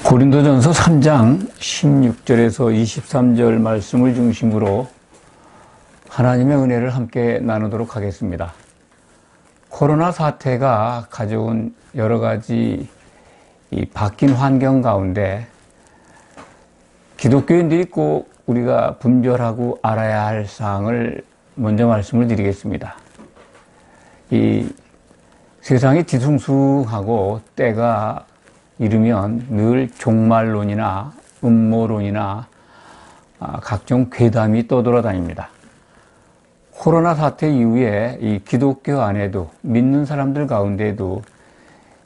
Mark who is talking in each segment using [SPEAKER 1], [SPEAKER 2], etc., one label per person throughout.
[SPEAKER 1] 고린도전서 3장 16절에서 23절 말씀을 중심으로 하나님의 은혜를 함께 나누도록 하겠습니다. 코로나 사태가 가져온 여러 가지 이 바뀐 환경 가운데 기독교인들이 꼭 우리가 분별하고 알아야 할 사항을 먼저 말씀을 드리겠습니다. 이 세상이 뒤숭숭하고 때가 이르면 늘 종말론이나 음모론이나 각종 괴담이 떠돌아다닙니다. 코로나 사태 이후에 이 기독교 안에도 믿는 사람들 가운데도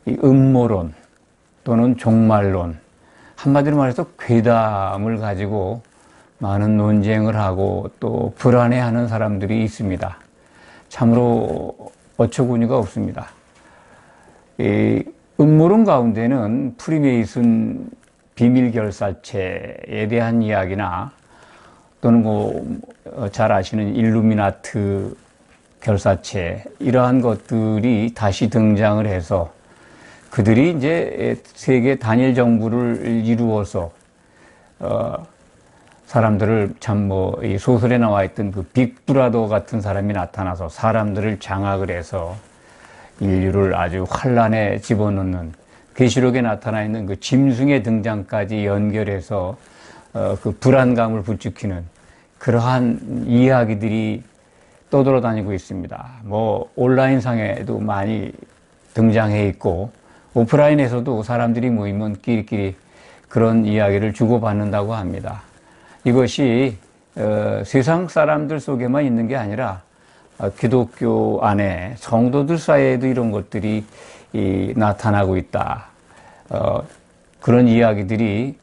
[SPEAKER 1] 이 음모론 또는 종말론, 한마디로 말해서 괴담을 가지고 많은 논쟁을 하고 또 불안해하는 사람들이 있습니다. 참으로 어처구니가 없습니다. 이 음모론 가운데는 프리메이슨 비밀결사체에 대한 이야기나 또는 잘 아시는 일루미나트 결사체, 이러한 것들이 다시 등장을 해서 그들이 이제 세계 단일 정부를 이루어서 사람들을 이 소설에 나와 있던 그 빅브라더 같은 사람이 나타나서 사람들을 장악을 해서 인류를 아주 환란에 집어넣는, 계시록에 나타나 있는 그 짐승의 등장까지 연결해서 그 불안감을 부추기는 그러한 이야기들이 떠돌아다니고 있습니다. 온라인상에도 많이 등장해 있고 오프라인에서도 사람들이 모이면 끼리끼리 그런 이야기를 주고받는다고 합니다. 이것이 세상 사람들 속에만 있는 게 아니라 기독교 안에 성도들 사이에도 이런 것들이 나타나고 있다. 그런 이야기들이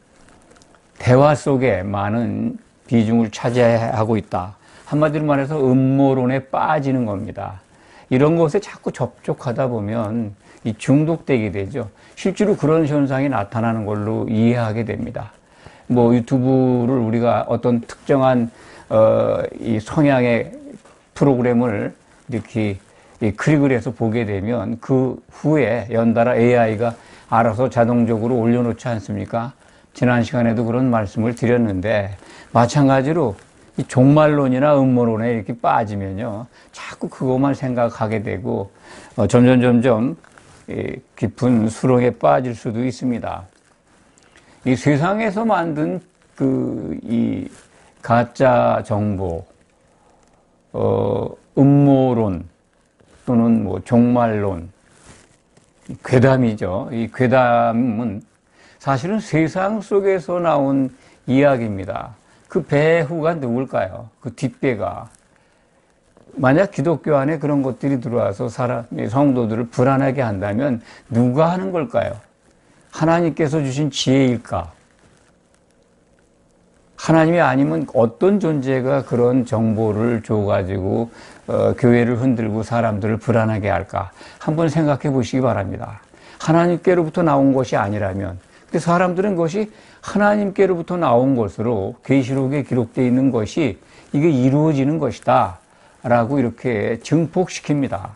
[SPEAKER 1] 대화 속에 많은 비중을 차지하고 있다. 한마디로 말해서 음모론에 빠지는 겁니다. 이런 것에 자꾸 접촉하다 보면 중독되게 되죠. 실제로 그런 현상이 나타나는 걸로 이해하게 됩니다. 유튜브를 우리가 어떤 특정한 이 성향의 프로그램을 이렇게 클릭을 해서 보게 되면 그 후에 연달아 AI가 알아서 자동적으로 올려놓지 않습니까? 지난 시간에도 그런 말씀을 드렸는데, 마찬가지로 이 종말론이나 음모론에 이렇게 빠지면요, 자꾸 그것만 생각하게 되고 점점 깊은 수렁에 빠질 수도 있습니다. 이 세상에서 만든 이 가짜 정보, 음모론 또는 종말론, 괴담이죠. 이 괴담은 사실은 세상 속에서 나온 이야기입니다. 그 배후가 누굴까요? 그 뒷배가. 만약 기독교 안에 그런 것들이 들어와서 성도들을 불안하게 한다면 누가 하는 걸까요? 하나님께서 주신 지혜일까? 하나님이 아니면 어떤 존재가 그런 정보를 줘가지고 교회를 흔들고 사람들을 불안하게 할까? 한번 생각해 보시기 바랍니다. 하나님께로부터 나온 것이 아니라면, 근데 사람들은 그것이 하나님께로부터 나온 것으로 계시록에 기록되어 있는 것이 이게 이루어지는 것이다 라고 이렇게 증폭시킵니다.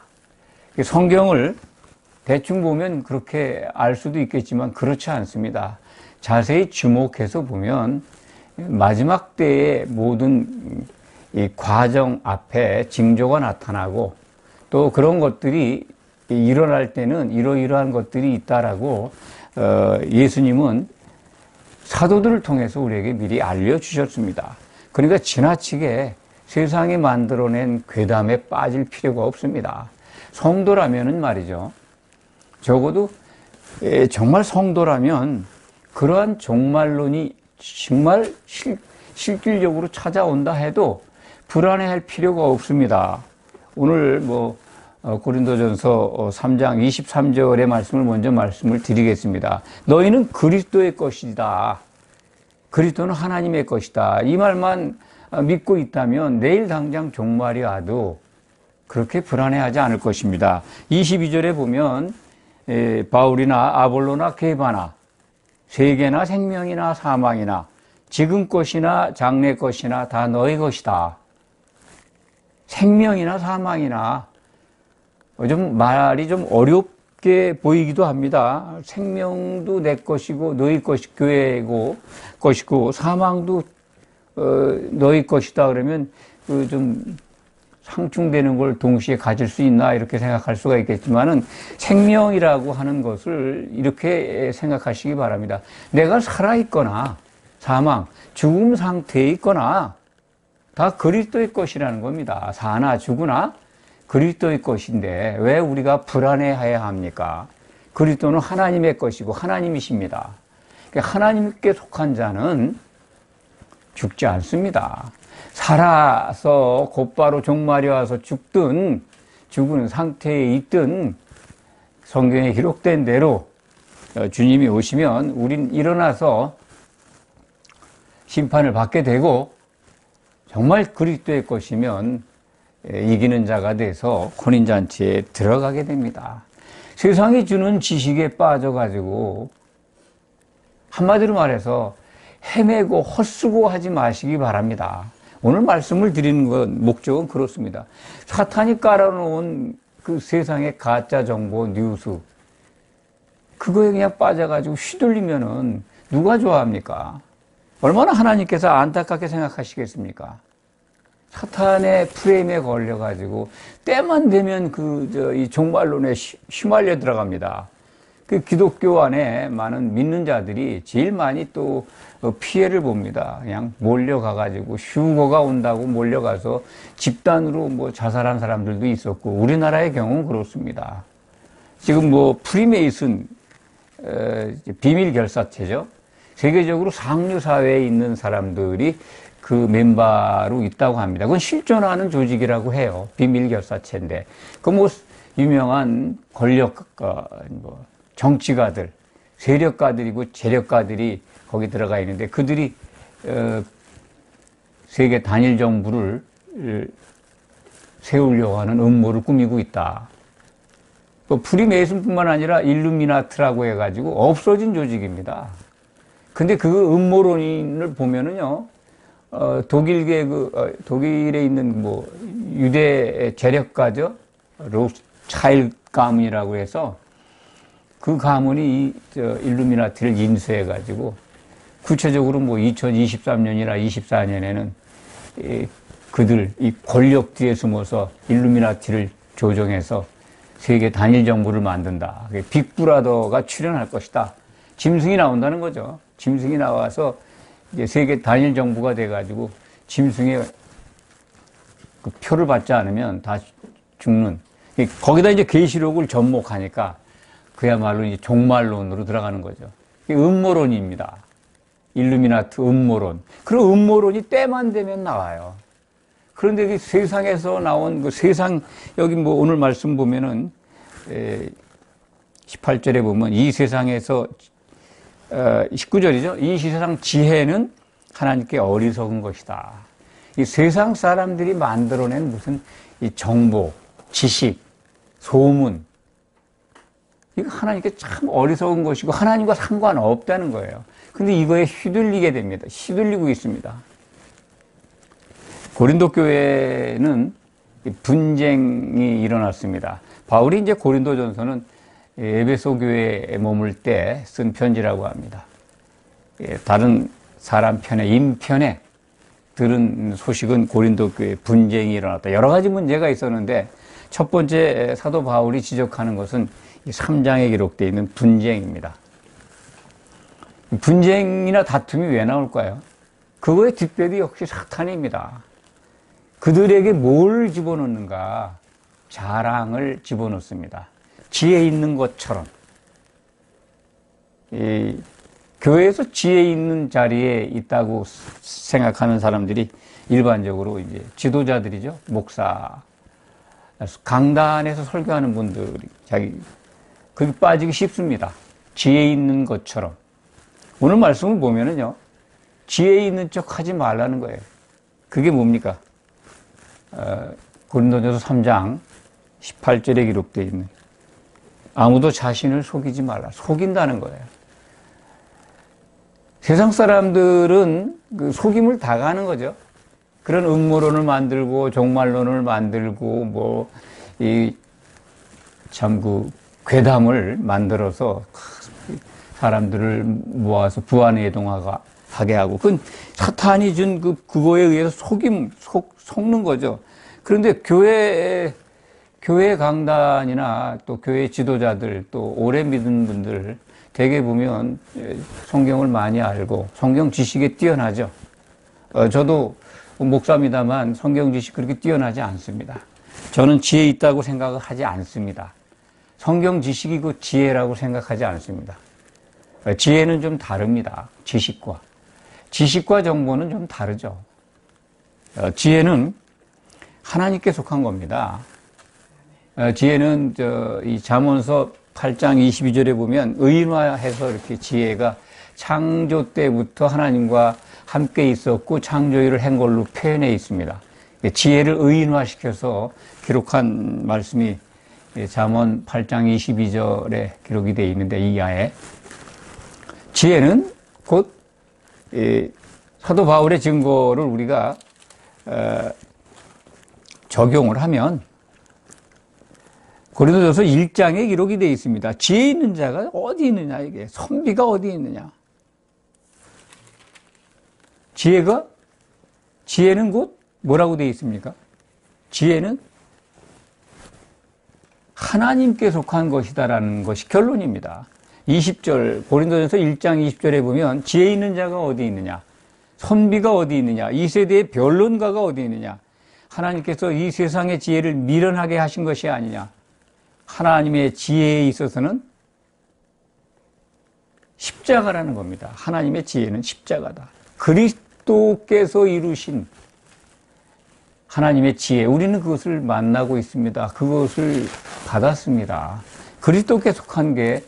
[SPEAKER 1] 성경을 대충 보면 그렇게 알 수도 있겠지만 그렇지 않습니다. 자세히 주목해서 보면 마지막 때의 모든 이 과정 앞에 징조가 나타나고 또 그런 것들이 일어날 때는 이러이러한 것들이 있다라고 예수님은 사도들을 통해서 우리에게 미리 알려주셨습니다. 그러니까 지나치게 세상이 만들어낸 괴담에 빠질 필요가 없습니다. 성도라면은 말이죠. 적어도 정말 성도라면 그러한 종말론이 정말 실질적으로 찾아온다 해도 불안해할 필요가 없습니다. 오늘 고린도전서 3장 23절의 말씀을 먼저 말씀을 드리겠습니다. 너희는 그리스도의 것이다. 그리스도는 하나님의 것이다. 이 말만 믿고 있다면 내일 당장 종말이 와도 그렇게 불안해하지 않을 것입니다. 22절에 보면 바울이나 아볼로나 게바나, 세계나 생명이나 사망이나 지금 것이나 장래 것이나 다 너희 것이다. 생명이나 사망이나 좀 말이 좀 어렵게 같게 보이기도 합니다. 생명도 내 것이고 너희 것이고 사망도 너희 것이다 그러면 그 좀 상충되는 걸 동시에 가질 수 있나 이렇게 생각할 수가 있겠지만은 생명이라고 하는 것을 이렇게 생각하시기 바랍니다. 내가 살아있거나 사망, 죽음 상태에 있거나 다 그리스도의 것이라는 겁니다. 사나 죽으나 그리스도의 것인데 왜 우리가 불안해해야 합니까? 그리스도는 하나님의 것이고 하나님이십니다. 하나님께 속한 자는 죽지 않습니다. 살아서 곧바로 종말이 와서 죽은 상태에 있든 성경에 기록된 대로 주님이 오시면 우린 일어나서 심판을 받게 되고 정말 그리스도의 것이면 이기는 자가 돼서 혼인잔치에 들어가게 됩니다. 세상이 주는 지식에 빠져가지고 한마디로 말해서 헤매고 헛수고하지 마시기 바랍니다. 오늘 말씀을 드리는 건 목적은 그렇습니다. 사탄이 깔아놓은 그 세상의 가짜 정보, 뉴스 그거에 그냥 빠져가지고 휘둘리면은 누가 좋아합니까? 얼마나 하나님께서 안타깝게 생각하시겠습니까? 사탄의 프레임에 걸려가지고 때만 되면 이 종말론에 휘말려 들어갑니다. 그 기독교 안에 많은 믿는 자들이 제일 많이 또 피해를 봅니다. 그냥 몰려가가지고 휴거가 온다고 몰려가서 집단으로 뭐 자살한 사람들도 있었고 우리나라의 경우는 그렇습니다. 지금 뭐 프리메이슨 비밀 결사체죠. 세계적으로 상류 사회에 있는 사람들이 그 멤버로 있다고 합니다. 그건 실존하는 조직이라고 해요. 비밀 결사체인데 그 뭐 유명한 권력 정치가들, 세력가들이고 재력가들이 거기 들어가 있는데 그들이 세계 단일 정부를 세우려고 하는 음모를 꾸미고 있다. 프리메이슨뿐만 아니라 일루미나트라고 해가지고 없어진 조직입니다. 근데 그 음모론인을 보면은요, 독일에 있는 뭐 유대 재력가죠, 로스차일드 가문이라고 해서 그 가문이 일루미나티를 인수해가지고 구체적으로 뭐 2023년이나 24년에는 이 권력 뒤에 숨어서 일루미나티를 조정해서 세계 단일 정부를 만든다. 빅브라더가 출연할 것이다. 짐승이 나온다는 거죠. 짐승이 나와서 이제 세계 단일 정부가 돼가지고 짐승의 그 표를 받지 않으면 다 죽는. 거기다 이제 계시록을 접목하니까 그야말로 이제 종말론으로 들어가는 거죠. 이게 음모론입니다. 일루미나트 음모론. 그런 음모론이 때만 되면 나와요. 그런데 그 세상에서 나온 여기 뭐 오늘 말씀 보면은 18절에 보면 이 세상에서 19절이죠. 이 세상 지혜는 하나님께 어리석은 것이다. 이 세상 사람들이 만들어낸 무슨 이 정보, 지식, 소문 이거 하나님께 참 어리석은 것이고 하나님과 상관없다는 거예요. 근데 이거에 휘둘리게 됩니다. 휘둘리고 있습니다. 고린도 교회는 분쟁이 일어났습니다. 바울이 이제 고린도전서는 에베소 교회에 머물 때 쓴 편지라고 합니다. 다른 사람 편에, 인편에 들은 소식은 고린도 교회 분쟁이 일어났다. 여러 가지 문제가 있었는데 첫 번째 사도 바울이 지적하는 것은 3장에 기록되어 있는 분쟁입니다. 분쟁이나 다툼이 왜 나올까요? 그거의 뒷배도 역시 사탄입니다. 그들에게 뭘 집어넣는가? 자랑을 집어넣습니다. 지혜 있는 것처럼. 교회에서 지혜 있는 자리에 있다고 생각하는 사람들이 일반적으로 이제 지도자들이죠. 목사. 강단에서 설교하는 분들이 거기 빠지기 쉽습니다. 지혜 있는 것처럼. 오늘 말씀을 보면은요, 지혜 있는 척 하지 말라는 거예요. 그게 뭡니까? 고린도전서 3장 18절에 기록되어 있는 아무도 자신을 속이지 말라. 속인다는 거예요. 세상 사람들은 그 속임을 당하는 거죠. 그런 음모론을 만들고 종말론을 만들고 괴담을 만들어서 사람들을 모아서 부안해동하게 하고, 그건 사탄이 준 그거에 의해서 속는 거죠. 그런데 교회 강단이나 또 교회 지도자들, 또 오래 믿은 분들, 대개 보면 성경을 많이 알고 성경 지식에 뛰어나죠. 저도 목사입니다만 성경 지식 그렇게 뛰어나지 않습니다. 저는 지혜 있다고 생각을 하지 않습니다. 성경 지식이 그 지혜라고 생각하지 않습니다. 지혜는 좀 다릅니다. 지식과 정보는 좀 다르죠. 지혜는 하나님께 속한 겁니다. 지혜는 이 잠언서 8장 22절에 보면 의인화해서 이렇게 지혜가 창조 때부터 하나님과 함께 있었고 창조일을 한 걸로 표현해 있습니다. 지혜를 의인화시켜서 기록한 말씀이 잠언 8장 22절에 기록이 되어 있는데, 이하에 지혜는 곧 사도 바울의 증거를 우리가 적용을 하면 고린도전서 1장에 기록이 되어 있습니다. 지혜 있는 자가 어디 있느냐, 이게 선비가 어디 있느냐. 지혜는 곧 뭐라고 되어 있습니까? 지혜는 하나님께 속한 것이다라는 것이 결론입니다. 20절, 고린도전서 1장 20절에 보면 지혜 있는 자가 어디 있느냐, 선비가 어디 있느냐, 이 세대의 변론가가 어디 있느냐, 하나님께서 이 세상의 지혜를 미련하게 하신 것이 아니냐, 하나님의 지혜에 있어서는 십자가라는 겁니다. 하나님의 지혜는 십자가다. 그리스도께서 이루신 하나님의 지혜, 우리는 그것을 만나고 있습니다. 그것을 받았습니다. 그리스도께 속한 게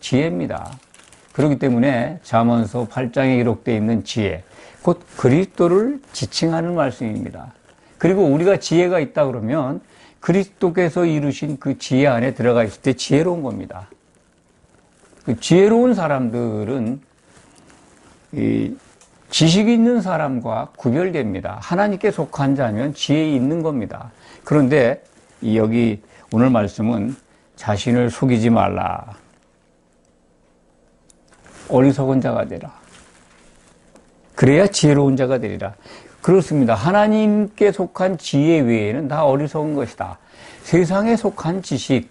[SPEAKER 1] 지혜입니다. 그렇기 때문에 잠언서 8장에 기록되어 있는 지혜, 곧 그리스도를 지칭하는 말씀입니다. 그리고 우리가 지혜가 있다 그러면 그리스도께서 이루신 그 지혜 안에 들어가 있을 때 지혜로운 겁니다. 그 지혜로운 사람들은 이 지식이 있는 사람과 구별됩니다. 하나님께 속한 자면 지혜 있는 겁니다. 그런데 여기 오늘 말씀은 자신을 속이지 말라. 어리석은 자가 되라. 그래야 지혜로운 자가 되리라. 그렇습니다. 하나님께 속한 지혜 외에는 다 어리석은 것이다. 세상에 속한 지식,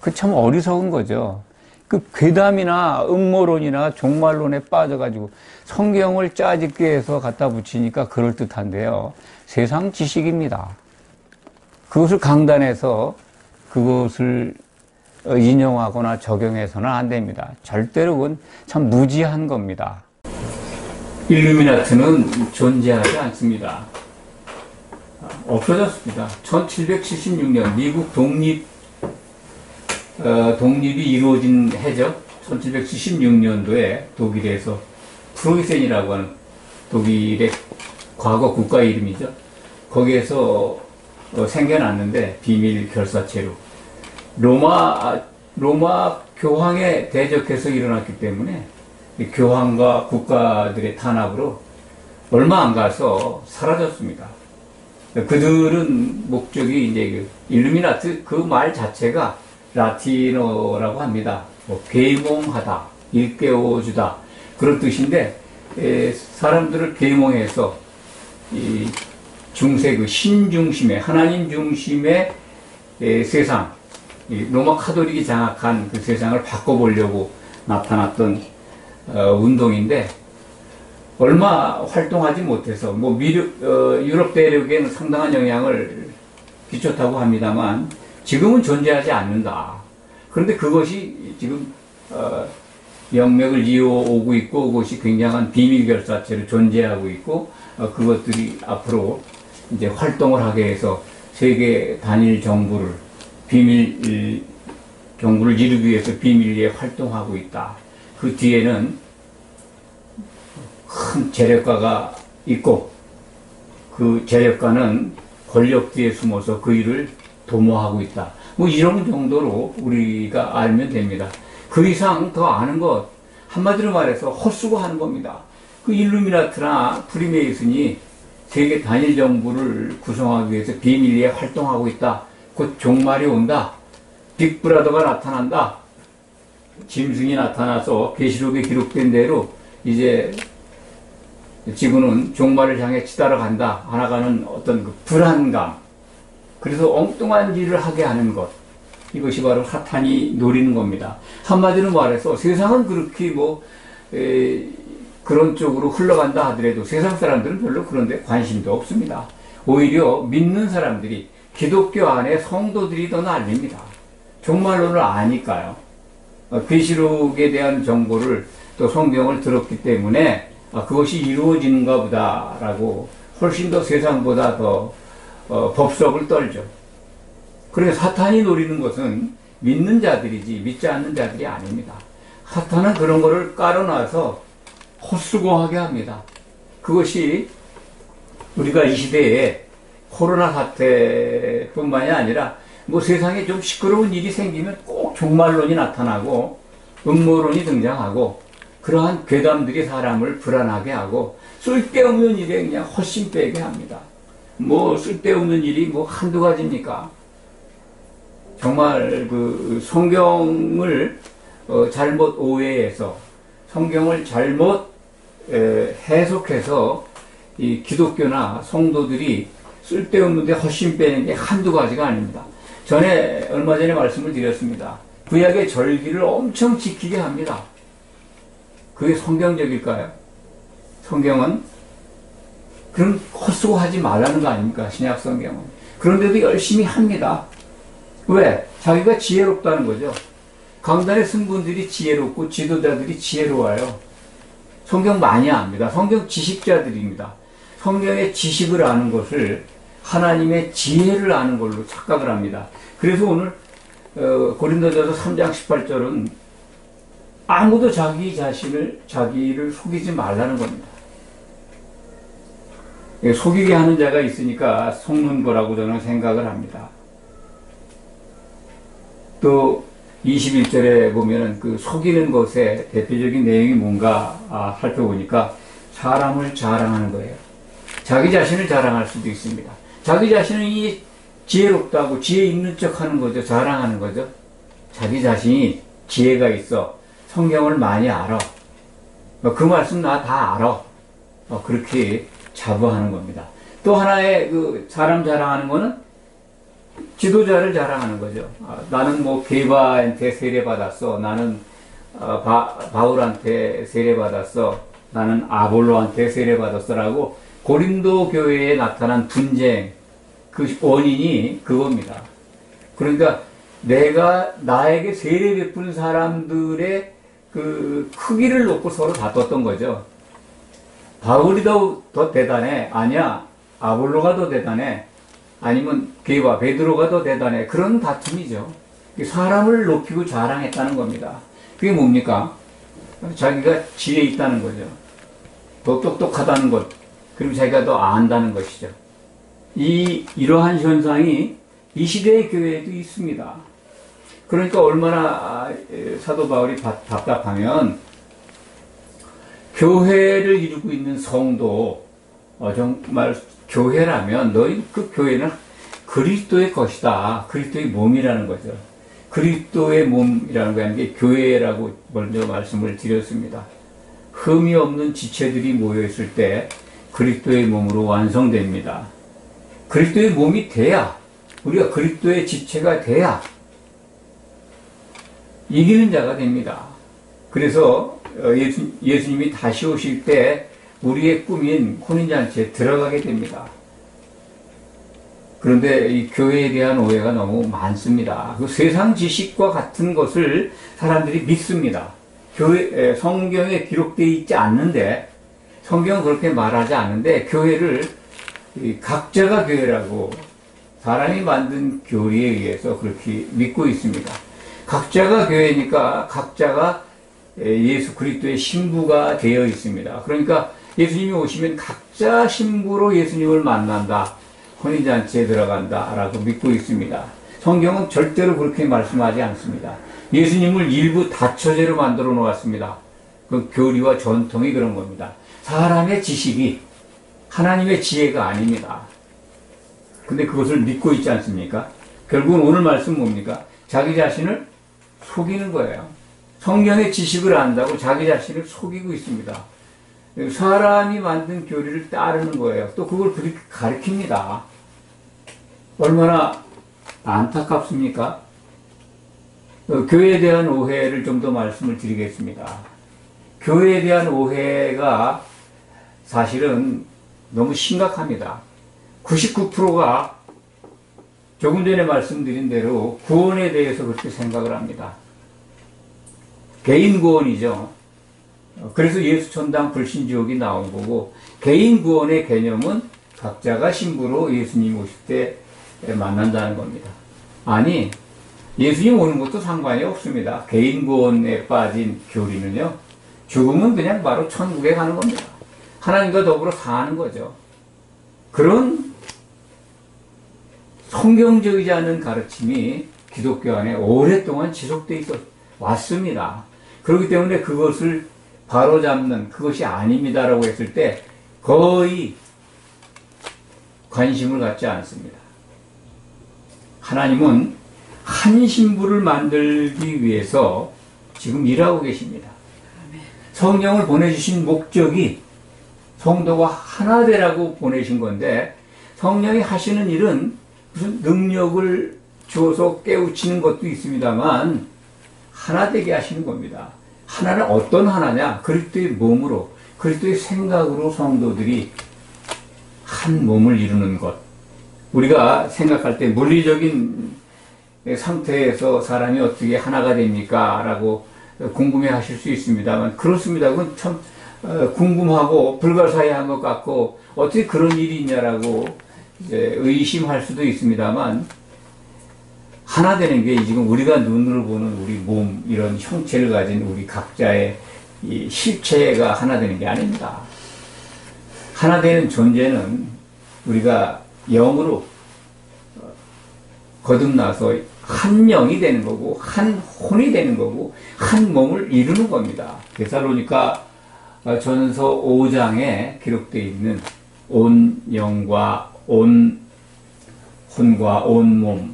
[SPEAKER 1] 그 참 어리석은 거죠. 그 괴담이나 음모론이나 종말론에 빠져가지고 성경을 짜집게 해서 갖다 붙이니까 그럴듯한데요. 세상 지식입니다. 그것을 강단해서 그것을 인용하거나 적용해서는 안 됩니다. 절대로 그건 참 무지한 겁니다. 일루미나트는 존재하지 않습니다. 없어졌습니다. 1776년 미국 독립이 이루어진 해죠. 1776년도에 독일에서 프로이센이라고 하는 독일의 과거 국가 이름이죠. 거기에서 생겨났는데 비밀 결사체로 로마 교황에 대적해서 일어났기 때문에 교황과 국가들의 탄압으로 얼마 안 가서 사라졌습니다. 그들은 목적이 이제 일루미나트 그 말 자체가 라틴어라고 합니다. 계몽하다, 일깨워주다 그런 뜻인데 사람들을 계몽해서 이 중세 그 신중심의 하나님 중심의 세상, 로마 카톨릭이 장악한 그 세상을 바꿔보려고 나타났던 운동인데 얼마 활동하지 못해서 유럽 대륙에는 상당한 영향을 끼쳤다고 합니다만 지금은 존재하지 않는다. 그런데 그것이 지금 영맥을 이어오고 있고 그것이 굉장한 비밀 결사체로 존재하고 있고 그것들이 앞으로 이제 활동을 하게 해서 세계 단일 정부를 비밀 정부를 이루기 위해서 비밀리에 활동하고 있다. 그 뒤에는 큰 재력가가 있고 그 재력가는 권력 뒤에 숨어서 그 일을 도모하고 있다. 이런 정도로 우리가 알면 됩니다. 그 이상 더 아는 것, 한마디로 말해서 헛수고하는 겁니다. 그 일루미나트나 프리메이슨이 세계 단일 정부를 구성하기 위해서 비밀리에 활동하고 있다. 곧 종말이 온다. 빅브라더가 나타난다. 짐승이 나타나서 계시록에 기록된 대로 이제 지구는 종말을 향해 치달아간다. 하나가는 어떤 그 불안감. 그래서 엉뚱한 일을 하게 하는 것. 이것이 바로 사탄이 노리는 겁니다. 한마디로 말해서 세상은 그렇게 그런 쪽으로 흘러간다 하더라도 세상 사람들은 별로 그런 데 관심도 없습니다. 오히려 믿는 사람들이 기독교 안에 성도들이 더 난립니다. 종말론을 아니까요. 계시록에 대한 정보를 또 성경을 들었기 때문에 그것이 이루어지는가 보다라고 훨씬 더 세상보다 더 법석을 떨죠. 그래서 사탄이 노리는 것은 믿는 자들이지 믿지 않는 자들이 아닙니다. 사탄은 그런 거를 깔아놔서 헛수고하게 합니다. 그것이 우리가 이 시대에 코로나 사태뿐만이 아니라 세상에 좀 시끄러운 일이 생기면 꼭 종말론이 나타나고 음모론이 등장하고 그러한 괴담들이 사람을 불안하게 하고 쓸데없는 일에 그냥 헛심 빼게 합니다. 쓸데없는 일이 한두 가지입니까? 정말 성경을 잘못 오해해서 성경을 잘못 해석해서 이 기독교나 성도들이 쓸데없는데 헛심 빼는 게 한두 가지가 아닙니다. 얼마 전에 말씀을 드렸습니다. 구약의 절기를 엄청 지키게 합니다. 그게 성경적일까요? 성경은 그럼 헛수고하지 말라는 거 아닙니까? 신약 성경은. 그런데도 열심히 합니다. 왜? 자기가 지혜롭다는 거죠. 강단에 쓴 분들이 지혜롭고 지도자들이 지혜로워요. 성경 많이 압니다. 성경 지식자들입니다. 성경의 지식을 아는 것을 하나님의 지혜를 아는 걸로 착각을 합니다. 그래서 오늘 고린도전서 3장 18절은 아무도 자기를 속이지 말라는 겁니다. 속이게 하는 자가 있으니까 속는 거라고 저는 생각을 합니다. 또 21절에 보면은 속이는 것의 대표적인 내용이 뭔가 살펴보니까 사람을 자랑하는 거예요. 자기 자신을 자랑할 수도 있습니다. 자기 자신이 지혜롭다고 지혜 있는 척 하는 거죠. 자랑하는 거죠. 자기 자신이 지혜가 있어. 성경을 많이 알아. 그 말씀 나 다 알아. 그렇게 자부하는 겁니다. 또 하나의 사람 자랑하는 거는 지도자를 자랑하는 거죠. 나는 게바한테 세례받았어. 나는 바울한테 세례받았어. 나는 아볼로한테 세례받았어라고 고린도 교회에 나타난 분쟁, 그 원인이 그겁니다. 그러니까 나에게 세례 베푼 사람들의 크기를 놓고 서로 다퉜던 거죠. 바울이 더 대단해? 아니야. 아볼로가 더 대단해? 아니면 게바, 베드로가 더 대단해? 그런 다툼이죠. 사람을 높이고 자랑했다는 겁니다. 그게 뭡니까? 자기가 지혜 있다는 거죠. 더 똑똑하다는 것. 그리고 자기가 더 안다는 것이죠. 이러한 현상이 이 시대의 교회에도 있습니다. 그러니까 얼마나 사도 바울이 답답하면 교회를 이루고 있는 성도, 정말 교회라면 너희 그 교회는 그리스도의 것이다. 그리스도의 몸이라는 거죠. 그리스도의 몸이라는 게 아니라 교회라고 먼저 말씀을 드렸습니다. 흠이 없는 지체들이 모여있을 때 그리스도의 몸으로 완성됩니다. 그리스도의 몸이 돼야, 우리가 그리스도의 지체가 돼야 이기는 자가 됩니다. 그래서 예수님이 다시 오실 때 우리의 꿈인 혼인잔치에 들어가게 됩니다. 그런데 이 교회에 대한 오해가 너무 많습니다. 세상 지식과 같은 것을 사람들이 믿습니다. 성경에 기록되어 있지 않는데, 성경은 그렇게 말하지 않는데, 교회를 각자가 교회라고 사람이 만든 교리에 의해서 그렇게 믿고 있습니다. 각자가 교회니까 각자가 예수 그리스도의 신부가 되어 있습니다. 그러니까 예수님이 오시면 각자 신부로 예수님을 만난다. 혼인잔치에 들어간다. 라고 믿고 있습니다. 성경은 절대로 그렇게 말씀하지 않습니다. 예수님을 일부 다처제로 만들어 놓았습니다. 그 교리와 전통이 그런 겁니다. 사람의 지식이 하나님의 지혜가 아닙니다. 근데 그것을 믿고 있지 않습니까? 결국은 오늘 말씀 뭡니까? 자기 자신을 속이는 거예요. 성경의 지식을 안다고 자기 자신을 속이고 있습니다. 사람이 만든 교리를 따르는 거예요. 또 그걸 그렇게 가르칩니다. 얼마나 안타깝습니까? 교회에 대한 오해를 좀 더 말씀을 드리겠습니다. 교회에 대한 오해가 사실은 너무 심각합니다. 99%가 조금 전에 말씀드린 대로 구원에 대해서 그렇게 생각을 합니다. 개인 구원이죠. 그래서 예수 천당 불신지옥이 나온 거고, 개인 구원의 개념은 각자가 신부로 예수님 오실 때 만난다는 겁니다. 아니, 예수님 오는 것도 상관이 없습니다. 개인 구원에 빠진 교리는요, 죽으면 그냥 바로 천국에 가는 겁니다. 하나님과 더불어 사는 거죠. 그런 성경적이지 않은 가르침이 기독교 안에 오랫동안 지속되어 왔습니다. 그렇기 때문에 그것을 바로잡는, 그것이 아닙니다라고 했을 때 거의 관심을 갖지 않습니다. 하나님은 한 신부를 만들기 위해서 지금 일하고 계십니다. 성령을 보내주신 목적이 성도가 하나 되라고 보내신 건데, 성령이 하시는 일은 무슨 능력을 주어서 깨우치는 것도 있습니다만 하나 되게 하시는 겁니다. 하나는 어떤 하나냐? 그리스도의 몸으로, 그리스도의 생각으로 성도들이 한 몸을 이루는 것. 우리가 생각할 때 물리적인 상태에서 사람이 어떻게 하나가 됩니까? 라고 궁금해 하실 수 있습니다만, 그렇습니다. 그건 참 궁금하고 불가사의한 것 같고 어떻게 그런 일이 있냐라고 이제 의심할 수도 있습니다만, 하나 되는 게 지금 우리가 눈으로 보는 우리 몸, 이런 형체를 가진 우리 각자의 이 실체가 하나 되는 게 아닙니다. 하나 되는 존재는 우리가 영으로 거듭나서 한 영이 되는 거고, 한 혼이 되는 거고, 한 몸을 이루는 겁니다. 데살로니가 전서 5장에 기록되어 있는 온 영과 온 혼과 온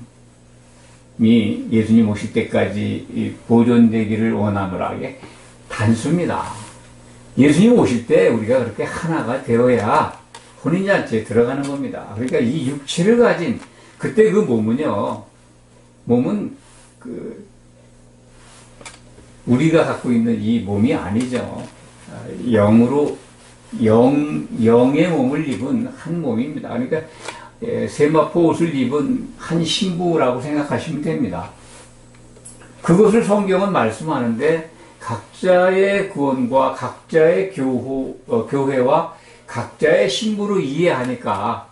[SPEAKER 1] 몸이 예수님 오실 때까지 보존되기를 원하노라. 이게 단수입니다. 예수님 오실 때 우리가 그렇게 하나가 되어야 혼인잔치에 들어가는 겁니다. 그러니까 이 육체를 가진 그때 그 몸은요, 몸은 우리가 갖고 있는 이 몸이 아니죠. 영으로, 영의 몸을 입은 한 몸입니다. 그러니까 세마포 옷을 입은 한 신부라고 생각하시면 됩니다. 그것을 성경은 말씀하는데, 각자의 구원과 각자의 교회와 각자의 신부로 이해하니까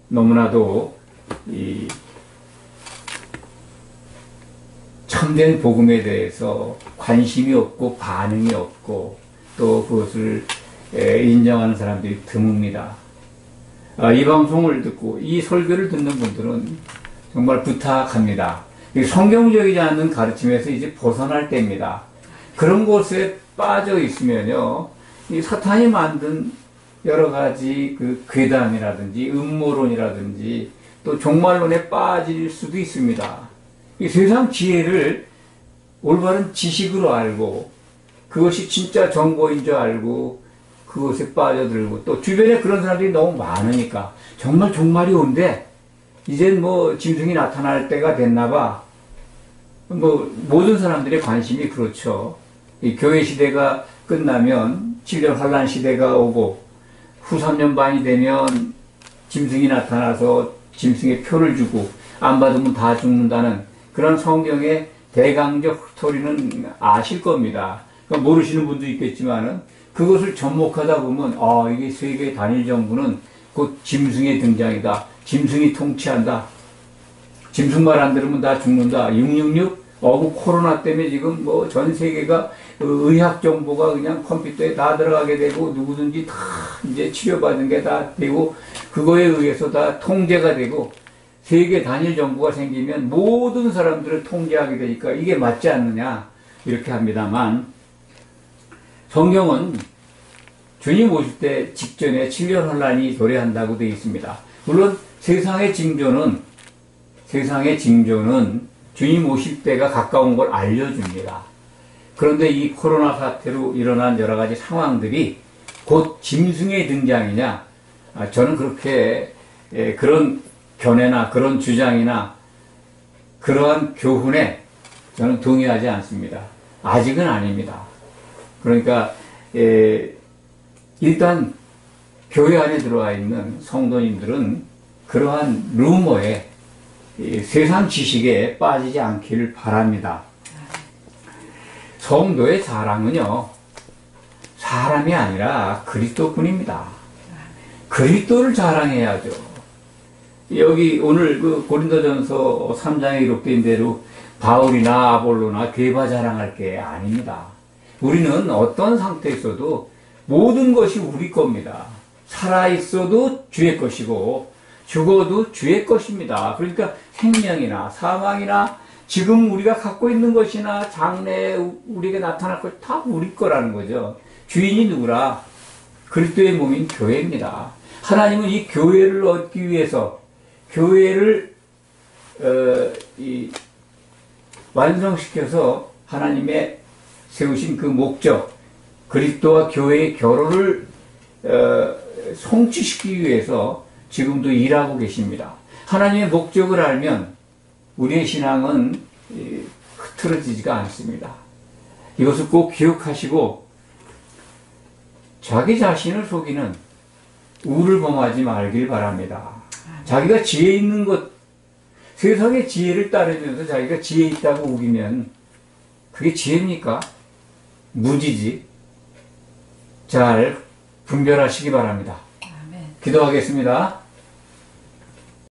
[SPEAKER 1] 너무나도 이 참된 복음에 대해서 관심이 없고 반응이 없고 또 그것을 인정하는 사람들이 드뭅니다. 이 방송을 듣고 이 설교를 듣는 분들은 정말 부탁합니다. 성경적이지 않은 가르침에서 이제 벗어날 때입니다. 그런 곳에 빠져 있으면요, 이 사탄이 만든 여러 가지 그 괴담이라든지 음모론이라든지 또 종말론에 빠질 수도 있습니다. 이 세상 지혜를 올바른 지식으로 알고 그것이 진짜 정보인 줄 알고 그것에 빠져들고, 또 주변에 그런 사람들이 너무 많으니까 정말 종말이 온대, 이젠 뭐 짐승이 나타날 때가 됐나봐, 뭐 모든 사람들의 관심이 그렇죠. 이 교회 시대가 끝나면 7년 환란 시대가 오고 후 3년 반이 되면 짐승이 나타나서 짐승의 표를 주고 안 받으면 다 죽는다는 그런 성경의 대강적 스토리는 아실 겁니다. 그러니까 모르시는 분도 있겠지만은 그것을 접목하다 보면 이게 세계 단일 정부는 곧 짐승의 등장이다. 짐승이 통치한다. 짐승 말 안 들으면 다 죽는다. 666 코로나 때문에 지금 뭐 전 세계가 의학 정보가 그냥 컴퓨터에 다 들어가게 되고 누구든지 다 이제 치료받은 게 다 되고 그거에 의해서 다 통제가 되고 세계 단일 정부가 생기면 모든 사람들을 통제하게 되니까 이게 맞지 않느냐 이렇게 합니다만, 성경은 주님 오실 때 직전에 7년 환란이 도래한다고 되어 있습니다. 물론 세상의 징조는 세상의 징조는 주님 오실 때가 가까운 걸 알려줍니다. 그런데 이 코로나 사태로 일어난 여러 가지 상황들이 곧 짐승의 등장이냐? 저는 그렇게 그런 견해나 그런 주장이나 그러한 교훈에 저는 동의하지 않습니다. 아직은 아닙니다. 그러니까 일단 교회 안에 들어와 있는 성도님들은 그러한 루머에 세상 지식에 빠지지 않기를 바랍니다. 성도의 자랑은요, 사람이 아니라 그리스도뿐입니다. 그리스도를 자랑해야죠. 여기 오늘 그 고린도전서 3장에 기록된 대로 바울이나 아볼로나 괴바 자랑할 게 아닙니다. 우리는 어떤 상태에서도 모든 것이 우리 겁니다. 살아있어도 주의 것이고 죽어도 주의 것입니다. 그러니까 생명이나 사망이나 지금 우리가 갖고 있는 것이나 장래에 우리에게 나타날 것 다 우리 거라는 거죠. 주인이 누구라? 그리스도의 몸인 교회입니다. 하나님은 이 교회를 얻기 위해서 교회를 완성시켜서 하나님의 세우신 그 목적, 그리스도와 교회의 결혼을 성취시키기 위해서 지금도 일하고 계십니다. 하나님의 목적을 알면 우리의 신앙은 흐트러지지가 않습니다. 이것을 꼭 기억하시고 자기 자신을 속이는 우를 범하지 말길 바랍니다. 자기가 지혜 있는 것, 세상의 지혜를 따르면서 자기가 지혜 있다고 우기면 그게 지혜입니까? 무지지. 잘 분별하시기 바랍니다.
[SPEAKER 2] 아멘.
[SPEAKER 1] 기도하겠습니다.